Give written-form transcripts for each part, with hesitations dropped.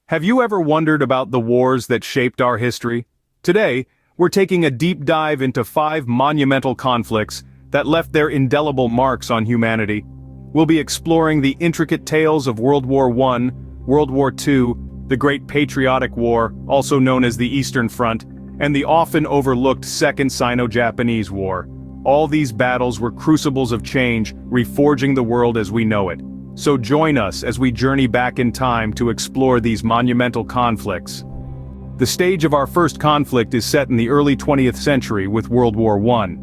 Have you ever wondered about the wars that shaped our history? Today, we're taking a deep dive into 5 monumental conflicts that left their indelible marks on humanity. We'll be exploring the intricate tales of World War I, World War II, the Great Patriotic War, also known as the Eastern Front, and the often overlooked Second Sino-Japanese War. All these battles were crucibles of change, reforging the world as we know it. So join us as we journey back in time to explore these monumental conflicts. The stage of our first conflict is set in the early 20th century with World War I.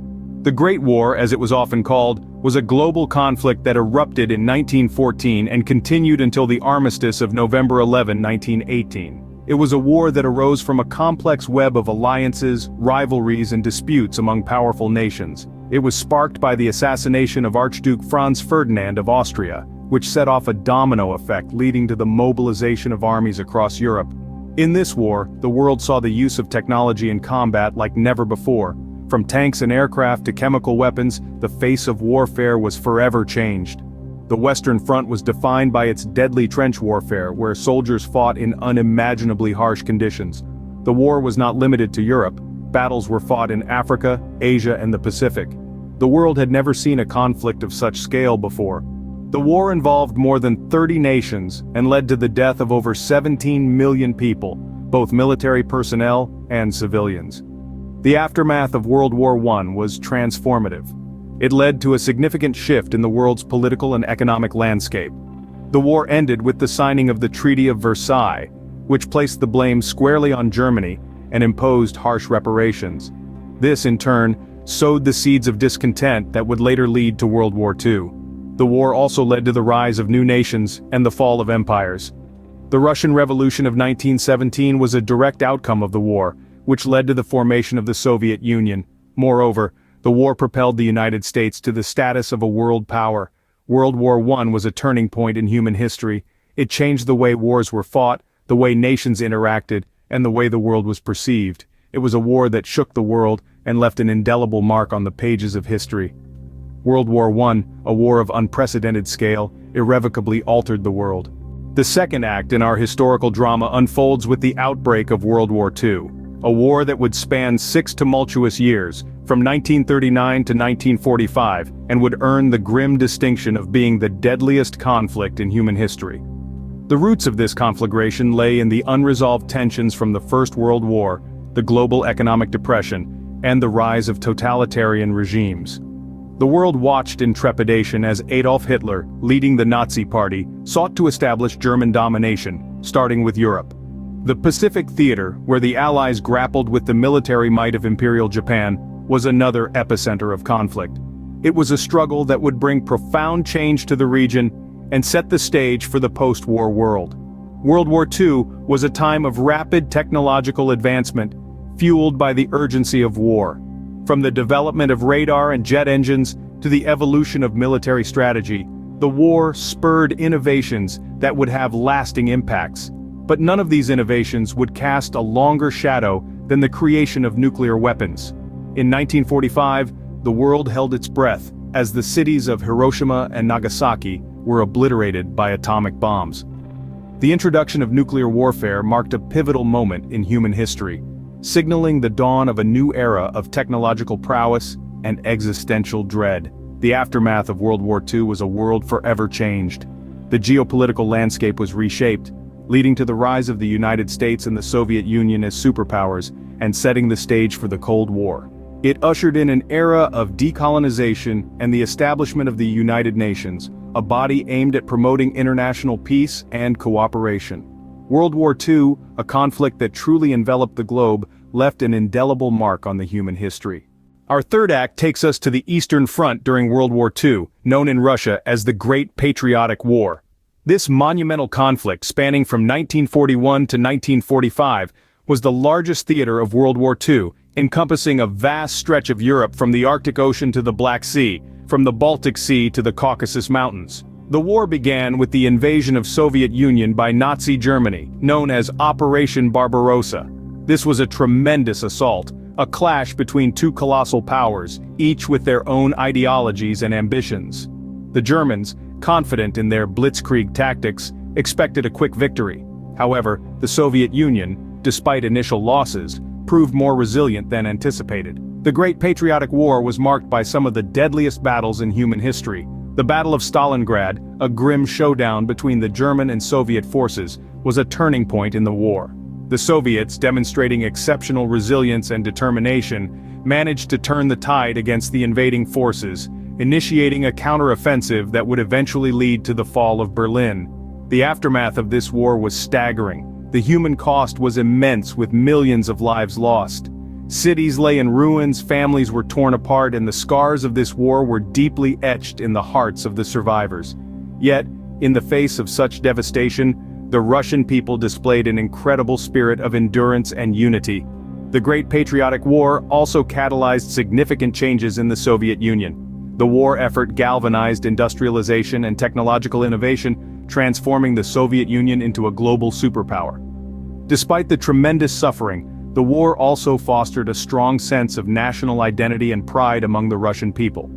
The Great War, as it was often called, was a global conflict that erupted in 1914 and continued until the armistice of November 11, 1918. It was a war that arose from a complex web of alliances, rivalries, and disputes among powerful nations. It was sparked by the assassination of Archduke Franz Ferdinand of Austria, which set off a domino effect leading to the mobilization of armies across Europe. In this war, the world saw the use of technology in combat like never before. From tanks and aircraft to chemical weapons, the face of warfare was forever changed. The Western Front was defined by its deadly trench warfare, where soldiers fought in unimaginably harsh conditions. The war was not limited to Europe. Battles were fought in Africa, Asia, and the Pacific. The world had never seen a conflict of such scale before. The war involved more than 30 nations and led to the death of over 17 million people, both military personnel and civilians. The aftermath of World War I was transformative. It led to a significant shift in the world's political and economic landscape. The war ended with the signing of the Treaty of Versailles, which placed the blame squarely on Germany and imposed harsh reparations. This, in turn, sowed the seeds of discontent that would later lead to World War II. The war also led to the rise of new nations and the fall of empires. The Russian Revolution of 1917 was a direct outcome of the war, which led to the formation of the Soviet Union. Moreover, the war propelled the United States to the status of a world power. World War I was a turning point in human history. It changed the way wars were fought, the way nations interacted, and the way the world was perceived. It was a war that shook the world and left an indelible mark on the pages of history. World War I, a war of unprecedented scale, irrevocably altered the world. The second act in our historical drama unfolds with the outbreak of World War II, a war that would span 6 tumultuous years, from 1939 to 1945, and would earn the grim distinction of being the deadliest conflict in human history. The roots of this conflagration lay in the unresolved tensions from the First World War, the global economic depression, and the rise of totalitarian regimes. The world watched in trepidation as Adolf Hitler, leading the Nazi Party, sought to establish German domination, starting with Europe. The Pacific Theater, where the Allies grappled with the military might of Imperial Japan, was another epicenter of conflict. It was a struggle that would bring profound change to the region and set the stage for the post-war world. World War II was a time of rapid technological advancement, fueled by the urgency of war. From the development of radar and jet engines to the evolution of military strategy, the war spurred innovations that would have lasting impacts. But none of these innovations would cast a longer shadow than the creation of nuclear weapons. In 1945, the world held its breath as the cities of Hiroshima and Nagasaki were obliterated by atomic bombs. The introduction of nuclear warfare marked a pivotal moment in human history, signaling the dawn of a new era of technological prowess and existential dread. The aftermath of World War II was a world forever changed. The geopolitical landscape was reshaped, leading to the rise of the United States and the Soviet Union as superpowers, and setting the stage for the Cold War. It ushered in an era of decolonization and the establishment of the United Nations, a body aimed at promoting international peace and cooperation. World War II, a conflict that truly enveloped the globe, left an indelible mark on the human history. Our third act takes us to the Eastern Front during World War II, known in Russia as the Great Patriotic War. This monumental conflict, spanning from 1941 to 1945, was the largest theater of World War II, encompassing a vast stretch of Europe from the Arctic Ocean to the Black Sea, from the Baltic Sea to the Caucasus Mountains. The war began with the invasion of Soviet Union by Nazi Germany, known as Operation Barbarossa. This was a tremendous assault, a clash between two colossal powers, each with their own ideologies and ambitions. The Germans, confident in their blitzkrieg tactics, expected a quick victory. However, the Soviet Union, despite initial losses, proved more resilient than anticipated. The Great Patriotic War was marked by some of the deadliest battles in human history. The Battle of Stalingrad, a grim showdown between the German and Soviet forces, was a turning point in the war. The Soviets, demonstrating exceptional resilience and determination, managed to turn the tide against the invading forces, initiating a counteroffensive that would eventually lead to the fall of Berlin. The aftermath of this war was staggering. The human cost was immense, with millions of lives lost. Cities lay in ruins, families were torn apart, and the scars of this war were deeply etched in the hearts of the survivors. Yet, in the face of such devastation, the Russian people displayed an incredible spirit of endurance and unity. The Great Patriotic War also catalyzed significant changes in the Soviet Union. The war effort galvanized industrialization and technological innovation, transforming the Soviet Union into a global superpower. Despite the tremendous suffering, the war also fostered a strong sense of national identity and pride among the Russian people.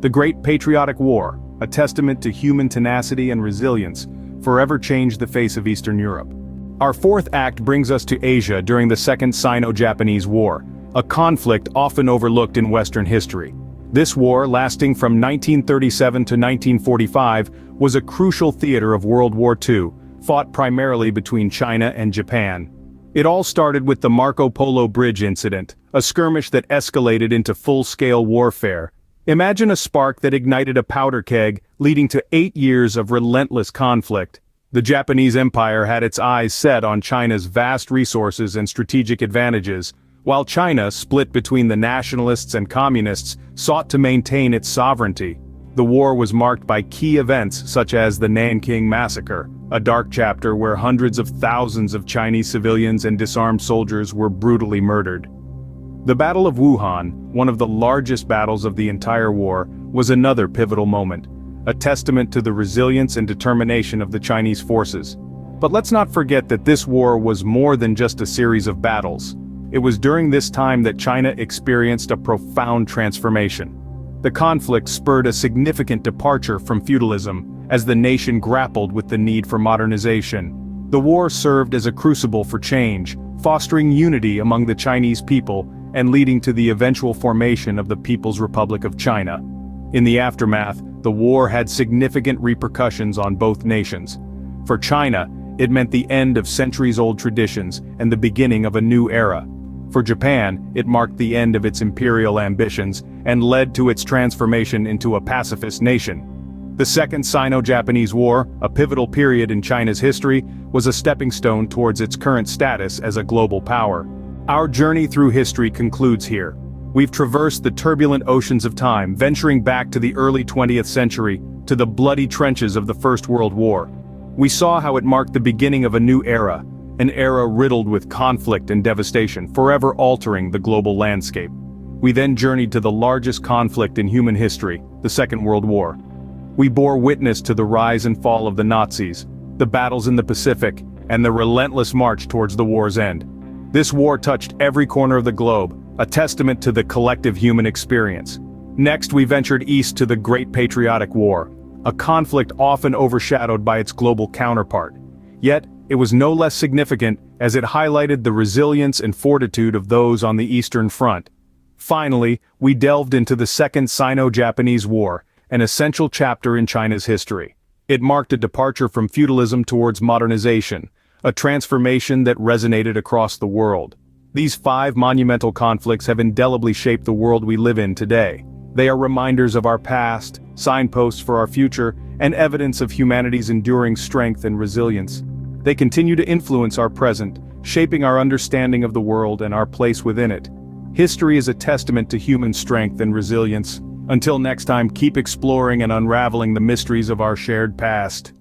The Great Patriotic War, a testament to human tenacity and resilience, forever changed the face of Eastern Europe. Our fourth act brings us to Asia during the Second Sino-Japanese War, a conflict often overlooked in Western history. This war, lasting from 1937 to 1945, was a crucial theater of World War II, fought primarily between China and Japan. It all started with the Marco Polo Bridge incident, a skirmish that escalated into full-scale warfare. Imagine a spark that ignited a powder keg, leading to 8 years of relentless conflict. The Japanese Empire had its eyes set on China's vast resources and strategic advantages, while China, split between the nationalists and communists, sought to maintain its sovereignty. The war was marked by key events such as the Nanking Massacre, a dark chapter where hundreds of thousands of Chinese civilians and disarmed soldiers were brutally murdered. The Battle of Wuhan, one of the largest battles of the entire war, was another pivotal moment, a testament to the resilience and determination of the Chinese forces. But let's not forget that this war was more than just a series of battles. It was during this time that China experienced a profound transformation. The conflict spurred a significant departure from feudalism, as the nation grappled with the need for modernization. The war served as a crucible for change, fostering unity among the Chinese people and leading to the eventual formation of the People's Republic of China. In the aftermath, the war had significant repercussions on both nations. For China, it meant the end of centuries-old traditions and the beginning of a new era. For Japan, it marked the end of its imperial ambitions and led to its transformation into a pacifist nation. The Second Sino-Japanese War, a pivotal period in China's history, was a stepping stone towards its current status as a global power. Our journey through history concludes here. We've traversed the turbulent oceans of time, venturing back to the early 20th century, to the bloody trenches of the First World War. We saw how it marked the beginning of a new era, an era riddled with conflict and devastation, forever altering the global landscape. We then journeyed to the largest conflict in human history, the Second World War. We bore witness to the rise and fall of the Nazis, the battles in the Pacific, and the relentless march towards the war's end. This war touched every corner of the globe, a testament to the collective human experience. Next, we ventured east to the Great Patriotic War, a conflict often overshadowed by its global counterpart. Yet, it was no less significant as it highlighted the resilience and fortitude of those on the Eastern Front. Finally, we delved into the Second Sino-Japanese War, an essential chapter in China's history. It marked a departure from feudalism towards modernization, a transformation that resonated across the world. These 5 monumental conflicts have indelibly shaped the world we live in today. They are reminders of our past, signposts for our future, and evidence of humanity's enduring strength and resilience. They continue to influence our present, shaping our understanding of the world and our place within it. History is a testament to human strength and resilience. Until next time, keep exploring and unraveling the mysteries of our shared past.